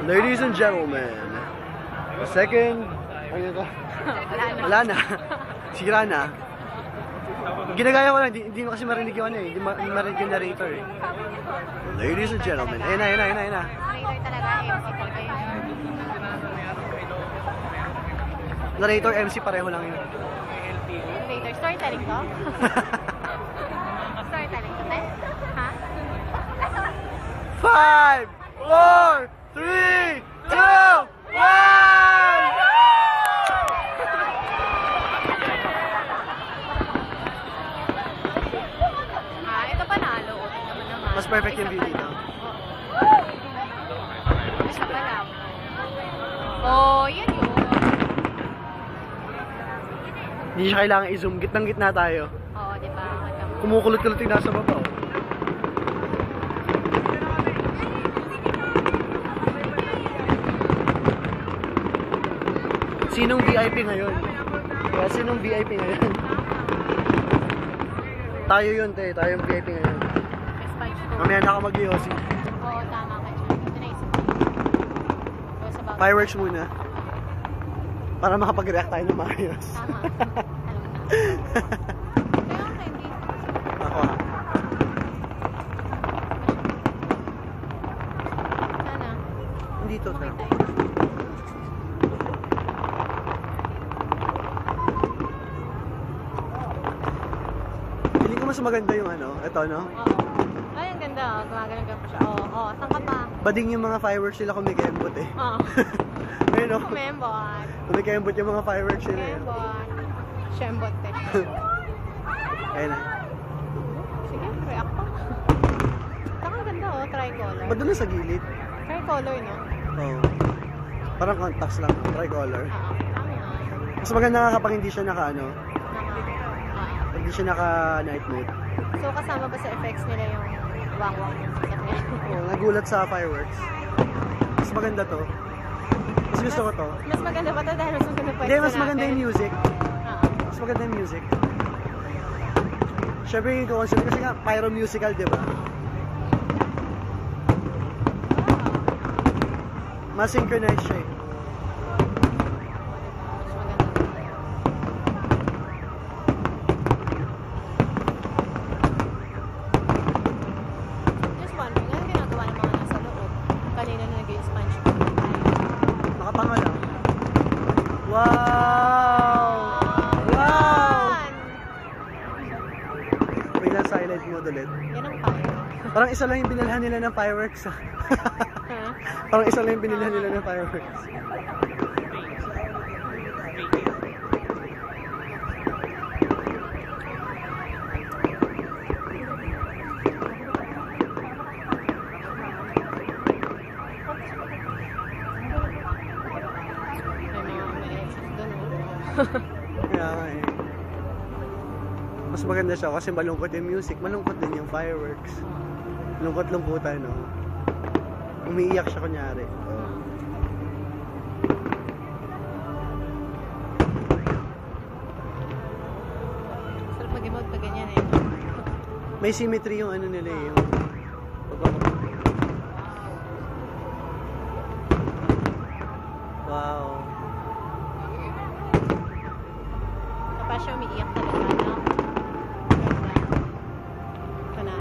Ladies and gentlemen, the second... Ano ito? Wala na. Sira na. Ginagaya ko lang, hindi mo kasi marinig yung ano eh. Hindi marinig yung narrator eh. Ladies and gentlemen, ayun na. Narrator talaga, MC talaga yun. Narrator, MC, pareho lang yun. Narrator, storytelling to? Storytelling to, te? Ha? 5, 4, 3, 2, 1! Ito panalo. Tingnan mo naman. Mas perfect yung view dito. Isa pa lang. Oh, yan yun. Hindi siya kailangan i-zoom. Gitnang-gitna tayo. Oo, diba? Kumukulot-kulot yung nasa baba. Sinong VIP ngayon? Kaya sinong VIP ngayon? Tayo yun, te. Tayo yung VIP ngayon. Mamaya na ako mag-yosi. Oo, tama ka dyan. Ito na isip ko. Fireworks muna. Para makapag-react tayo ng maayos. Tama. Ako ha. Sana. Dito, te. Feeling ko mas maganda yung ano. Ito, no? Oo. Ay, ang ganda. Gumagalang pa siya. Oo. Saan ka pa? Bading yung mga fireworks sila kumikembot eh. Oo. Ayun, no? Kumembot. Kumikembot yung mga fireworks sila eh. Kumembot. Shembot, te. Ayun na. Sige, react pa. Saka ang ganda, oh. Tricolor. Ba't doon na sa gilid? Tricolor, no? Oo. Parang contrast lang. Tricolor. Oo. Tama. Mas maganda nga kapag hindi siya naka ano. Hindi siya naka night mode. So, kasama ba sa effects nila yung wang-wang yung sasakyan? Oo, nagulat sa fireworks. Mas maganda to. Mas gusto ko to. Mas maganda pa to dahil mas maganda pa Hindi, mas maganda yung music. Mas maganda yung music. Siyempre yung concept kasi nga pyro musical, di ba? Mas synchronize siya eh. Just wondering, ano ginagawa ng mga nasa loob? Kanina na nag-sponge ko. Nakapanga lang. Wow! Wow! Biglang silent mode ulit. Yan ang fire. Parang isa lang yung binilhan nila ng fireworks. Parang isa lang yung binilhan nila ng fireworks. Kaya nga eh. Mas maganda siya kasi malungkot yung music. Malungkot din yung fireworks. Lungkot-lungkutan, no? Umiiyak siya kunyari. Sarap mag-emote pag ganyan eh. May symmetry yung ano nila eh. Yung... Wow. Kapag siya umiiyak talaga, no? Ganda. Ito na.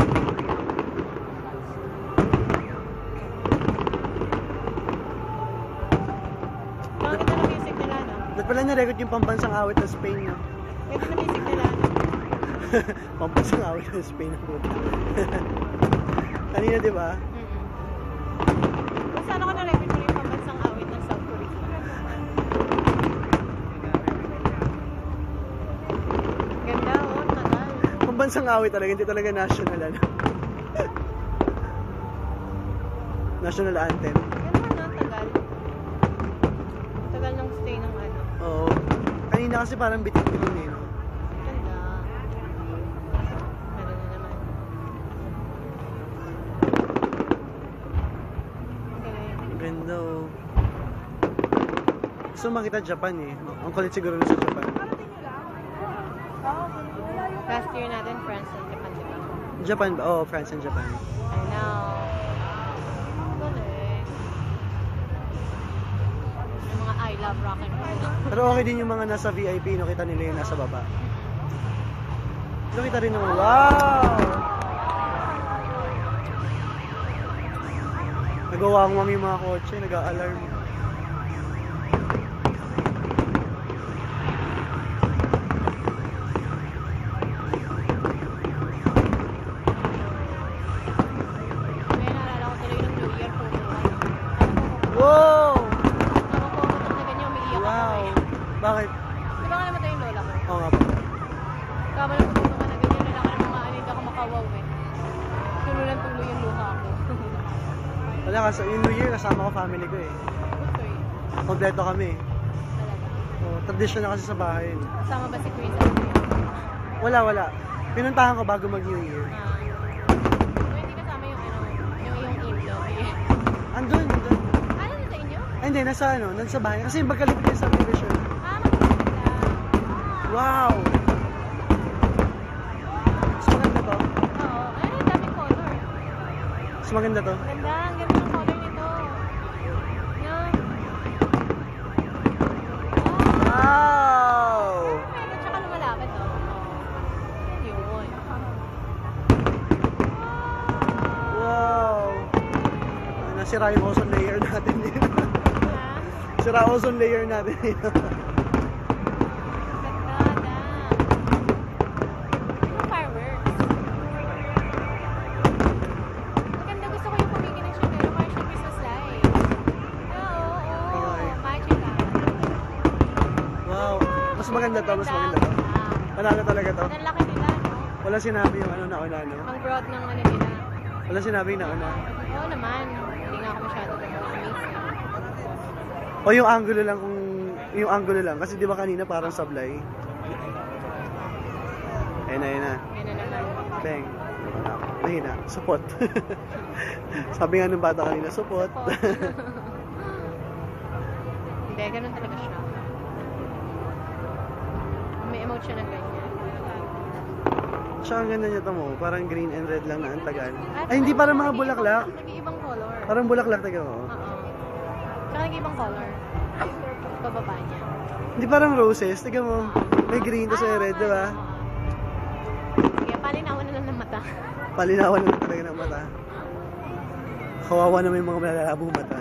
Ang ganda ng music nila, no? Ba't pala na-record yung pambansang awit ng Spain, no? Ganda ng music nila, no? Pambansang awit ng Spain. Kanina, di ba? Kung saan ako na-record ko yung pambansang awit ng South Korea. Ganda, oh, tagal. Pambansang awit talaga, hindi talaga national, ano? National anthem. Ganda, no? Tagal. Tagal ng stay ng ano. Oo. Kanina kasi parang bitin-bitin eh, no? Ganda. Meron na naman. Okay. Ganda, oh. Gusto makita Japan eh. Ang kulit siguro na sa Japan. Last year natin, France and Japan, diba? Japan ba? Oo, France and Japan. I know. Galing. I love rock and roll. Pero okay din yung mga nasa VIP, no? Kita nila yung nasa baba. Nakita rin naman, wow! Nagawangwang yung mga kotse, nag-a-alarm. Kaya naalala ko tuloy ng New Year po. Wow! Ako po, na ganyan, umiiyak ako Wow! eh. Bakit? Di ba nga namatay yung lola ko? Oo nga po. Kama lang po naman na ganyan, nila ka ng mga ano, hindi ako makawaw eh. Tuloy yung luha ako. Wala kasi, yung New Year kasama ko family ko eh. Okay. Kompleto kami. Talaga. Oh, tradition na kasi sa bahay. Kasama ba si Chris at Kuya? Wala. Pinuntahan ko bago mag New Year. So, hindi kasama yung ano, yung in-law eh. Andun. Ano na sa inyo? Ay, hindi, nasa bahay. Kasi yung pagkalipit yung subdivision. Maganda. Wow! Mas maganda to? Oo. Ayun, ang daming color. Mas maganda to? Ganda, ang ganda ng color nito. Yan. Wow! Pero tsaka lumalapit oh. Yun. Wow! Nasira yung ozone layer natin dito. Ha? Sira ozone layer natin dito. Ganda. Yung fireworks. Maganda, gusto ko yung pumikinig siya pero parang siya Christmas light. Oo. Okay. Magical. Wow! Mas maganda to, mas maganda to. Panalo talaga to. Ang laki nila, no? Wala sinabi yung ano nauna, no? Ang broad ng ano nila. Wala sinabi yung nauna. Oo naman. Hindi nga ako masyado amazed. O yung angulo lang kung... Yung angulo lang. Kasi di ba kanina parang sablay? Ayun na. Yan na naman. Bang. Mahina. Supot. Sabi nga ng bata kanina, supot. Hindi, ganun talaga siya. May emote siya ng ganyan. Tsaka ang ganda niya to mo. Parang green and red lang na ang tagal. Ay, hindi parang mga bulaklak. Nag-iibang color. Parang bulaklak taga mo. Oo. Tsaka nag-iibang color. Pababa niya. Hindi parang roses. Taga mo. May green tapos may red, di ba? Kaya palinawan na lang ng mata. Palinawan na talaga ng mata. Kawawa naman yung mga malalabong mata.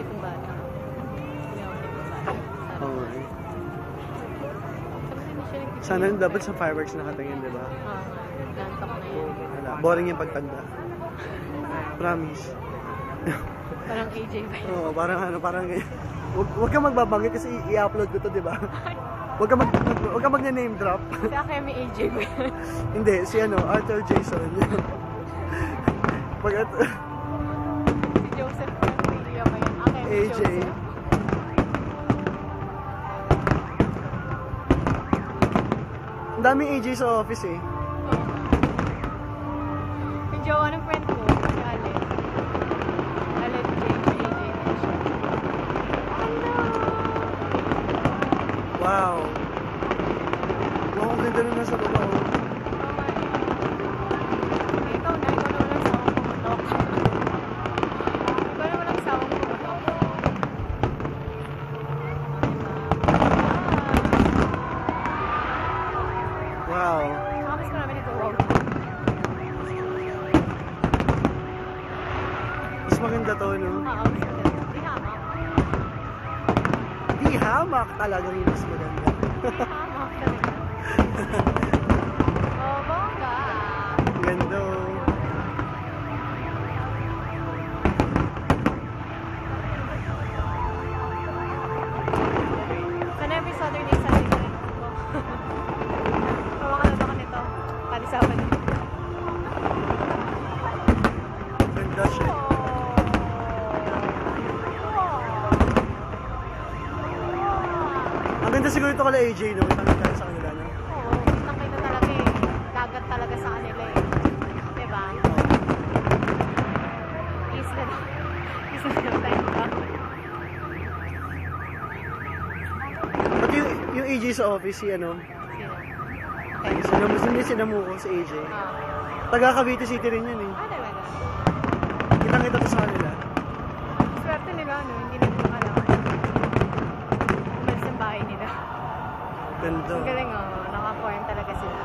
Tipong bata. Oo nga eh. Hindi siya nagtitigil. Sana dapat sa fireworks nakatingin, di ba? Oo nga. Gantok na yan. Wala. Boring yung pagtanda. Promise. Parang AJ ba yun? Oo, parang ganyan. Huwag ka magbabanggit kasi i-upload ko to, di ba? Huwag ka mag-name drop. Kaya kaya may AJ ba yun? Hindi, si Arthur Jason. Pag Si Joseph Pantilla ba yun? Okay, si AJ. Joseph. Ang daming AJ sa office eh. Si Jowa ng friend ko, si Alec. Alec James, AJ din siya. Wow. Wow, ang ganda na nasa baba. Oh. Ikaw na walang sawang pumutok. Ikaw na walang sawang pumutok. Wow. Saka mas marami nag-wow. Mas maganda to, no? Oo, di hamak. Di hamak talaga yung mas maganda. Di hamak talaga. Oh, bongga. Ganda. Oh. Sana every Saturday, Sunday ko rin ako. Pamakanood ako nito. Palisapan niyo. Ganda siya. Ang ganda siguro ito kala AJ, no? Itangin tayo sa kanila, no? Oo, nakita talaga eh. Dagat talaga sa kanila eh. Diba? Isla na. Isla na tayo ba? Pati yung AJ sa office, si ano? Sino? Hindi sinamuko si AJ. Ah. Taga Cavite City rin yun eh. Ah, talaga? Kitang-kita to sa kanila. Swerte nila, ano, hindi nila alam. Umalis ang bahay nila. Ganda. Ang galing, oh. Naka-form talaga sila.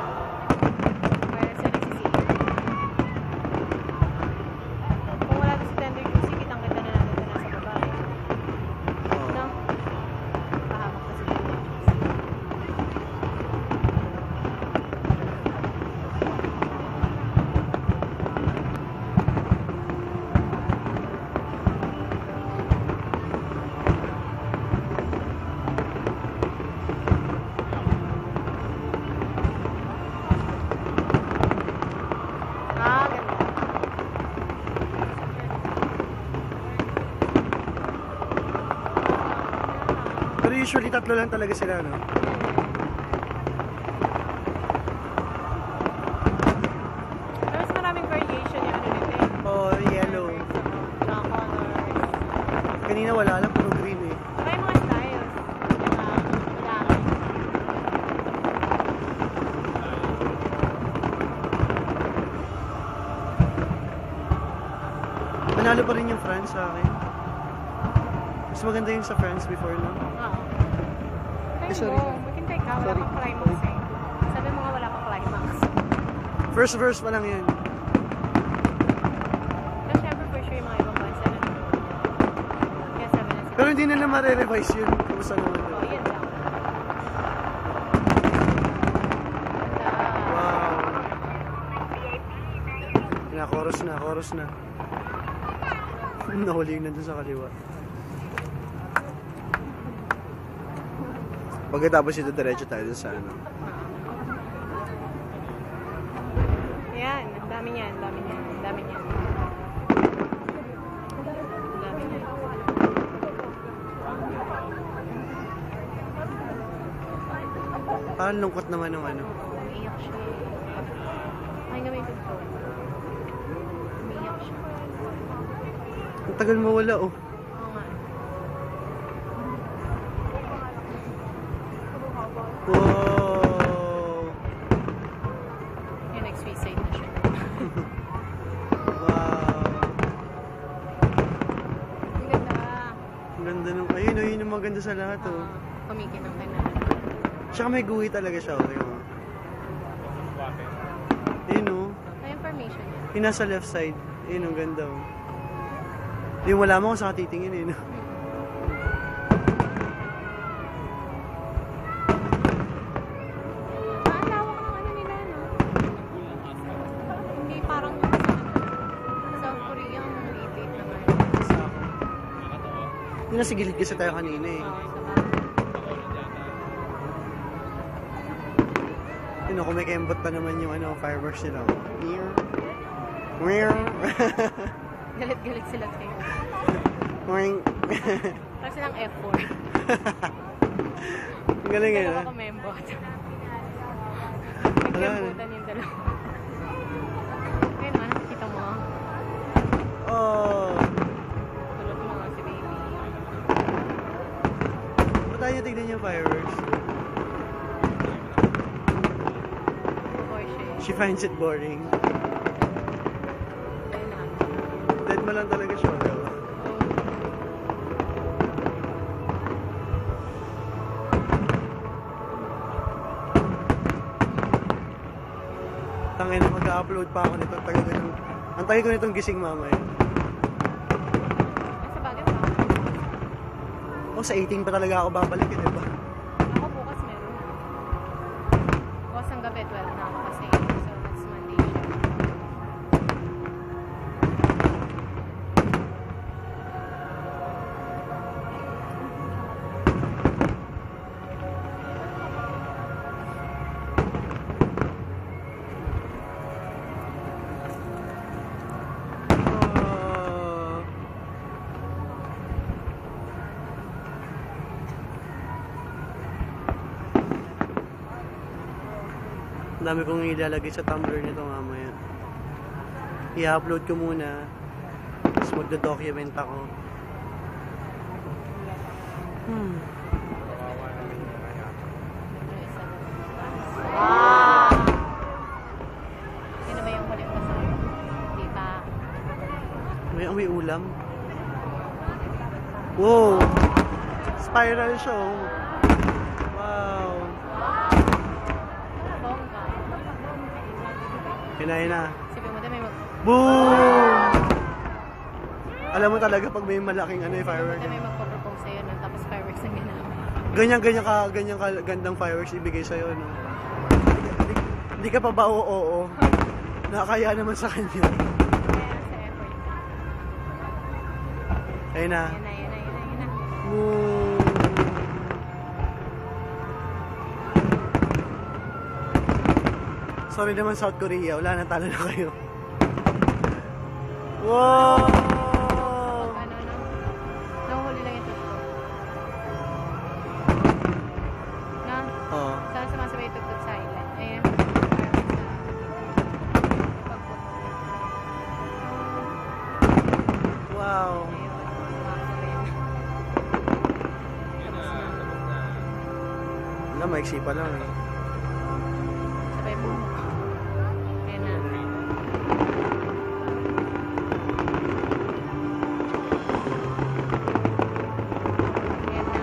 Kaya sila nagsisisi. Kung wala doon si Tender Juicy, kitang-kita na natin na nasa babae. Oo. No? Pahamak na sila. Ah, ganda. Pero usually tatlo lang talaga sila, no? Pero mas maraming variation yung ano nito eh. Oh, yellow. Mga colors. Kanina wala lang, puro green eh. Saka yung mga styles. Malaki. Manalo pa rin yung France sa akin. Mas maganda yung sa France before, no? Oo. Try sorry. mo. Maghintay ka. Wala Sorry. pang climax eh. Sabi mo nga wala pang climax. First verse pa lang yun. Pero syempre for sure yung mga ibang bansa na nanonood. Kaya sabi na sila. Pero hindi nila ma-revise yun. Kumusta naman Oh, yun. yun lang. Ganda. Wow. Chorus na, chorus na. Nahuli yung nandun sa kaliwa. Pagkatapos ito, diretso tayo sa ano. Yan, ang dami niyan, ang dami niyan, ang dami niyan. Ang dami niyan. Parang lungkot naman ng ano. Umiiyak siya. Ay, nga may control. Umiiyak siya. Ang tagal mawala, oh. Oo nga. Wow! Yung nag-suicide na siya. Wow! Ang ganda. Ang ganda nung... Ayun, ayun yung maganda sa lahat, oh. Kumikinang ka na. Tsaka may guhi talaga siya, oh. Ayun, oh. Ay, information niya. Yung nasa left side. Ayun, ang ganda, oh. Yung wala mo kung saan titingin, eh, no? Ang lawak ng ano nila, no? Hindi parang sa Korea, ang liit naman. Yung nasa gilid kasi tayo kanina, eh. Oo, sa Yun, oh, kung may kembot pa naman yung ano, fireworks nila. Meow. galit-galit sila kayo. Meow. Tapos silang F4. Ang galing, eh, Dalawa no? kumembot. Wala, Nagkembutan yung dalawa. Ayun naman, nakikita mo. Oh! Tulog mo si baby. Ba't tayo tignan yung fireworks? Porsche. She finds it boring. Ayun na. Dead mo lang talaga siya, di ba? Tangin na mag-upload pa ako nito. Antay ko nitong gising mamaya. Sa bagay pa. O, sa 18 pa talaga ako babalik, di ba? Ako bukas meron na. Bukas ang gabi, 12 na ako kasi. So, that's Monday siya. Ah. Ang dami kong ilalagay sa Tumblr nito mamaya. I-upload ko muna. Tapos magdo-document ako. Wow! Sino ba yung huling kasama? Hindi pa. May ulam. Wow! Spiral siya, oh. Wow! Bongga. Yun na. Sabi mo, may Boom! Alam mo talaga pag may malaking firework. may magpo-propose sa'yo nun, tapos fireworks ang ginagawa. Ganyan ka gandang fireworks ibigay sa'yo, no? Hindi ka pa ba oo? Nakakaya naman sa kanya. Kaya sa effort. Ayun na. Yan na. Boom! Sorry naman South Korea, wala na, talo na kayo. Wow! Ano, nahuhuli lang yung tuktok. Na? Oo. Saan sumasabay yung tuktok sa island? Ayan. Wow! Wala, maiksi pa lang eh. Sabay mo. Ayan na. Ayan na.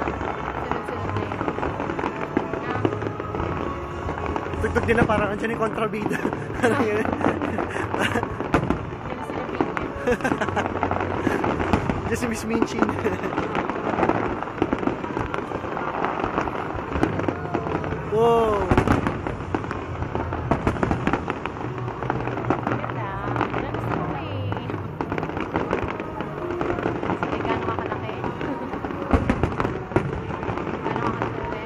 Sunod-sunod na yun. Na? Tugtog nila parang andyan yung kontrabida. Parang yun. Diyan na sila video. Diyan si Miss Minchin. Wow! Ganda. Gusto ko eh. Sige, gaano ka kalaki? Gaano ka kalaki?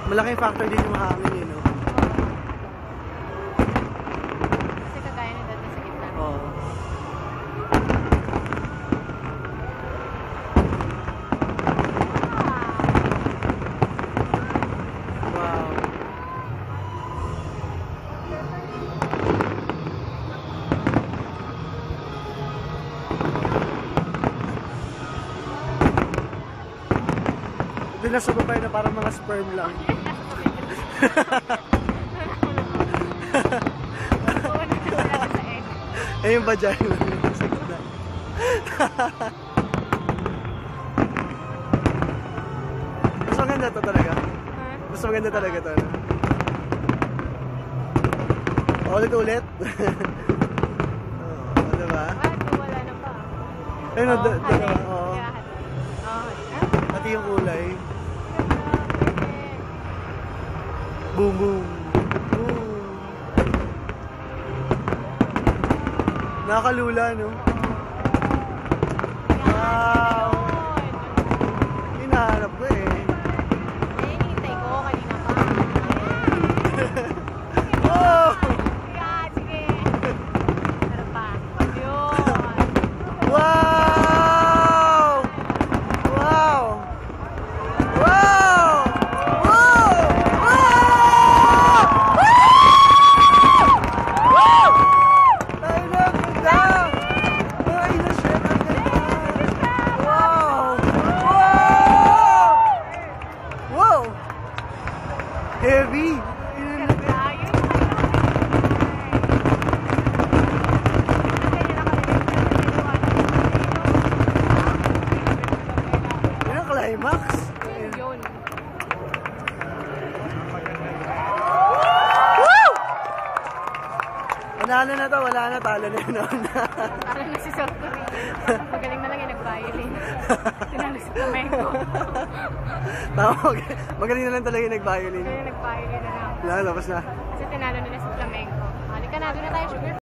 Malaking factor din yung hangin yun, no? Kasi kagaya na dati sa gitna. Oo. Wow. Ito na sa babae na parang mga sperm lang. Oo, nagkakala sa egg. Ayun ba dyan? Mas maganda to talaga. Mas maganda talaga to. No? Ulit-ulit. Oo, diba? Wala na pa. Ayun, Oo, dalawa. Oo. kaya hati. Oo, Pati yung kulay. perfect. Boom, boom. Boom. Nakakalula, no? Wow! Hinahanap ko eh. Hinihintay ko kanina pa. Oh! Yan, sige. Meron pa. Yun. Wow! Wow! Wow! Wow! Wow! Ay, ganda! Ay, na-share ang ganda! Wow! Wow! Wow! Heavy! Yun ang climax! Yun. Woo! Wala na to, wala na, talo na yun. Parang na si South Korea. Magaling na lang yung nag-violin. Tinalo sa kamay ko. Tama, magaling na lang talaga yung nag-violin. Kaya nag-violin na lang. Wala, tapos na. Kasi tinalo nila sa flamenco. Halika na, doon na tayo, sugar.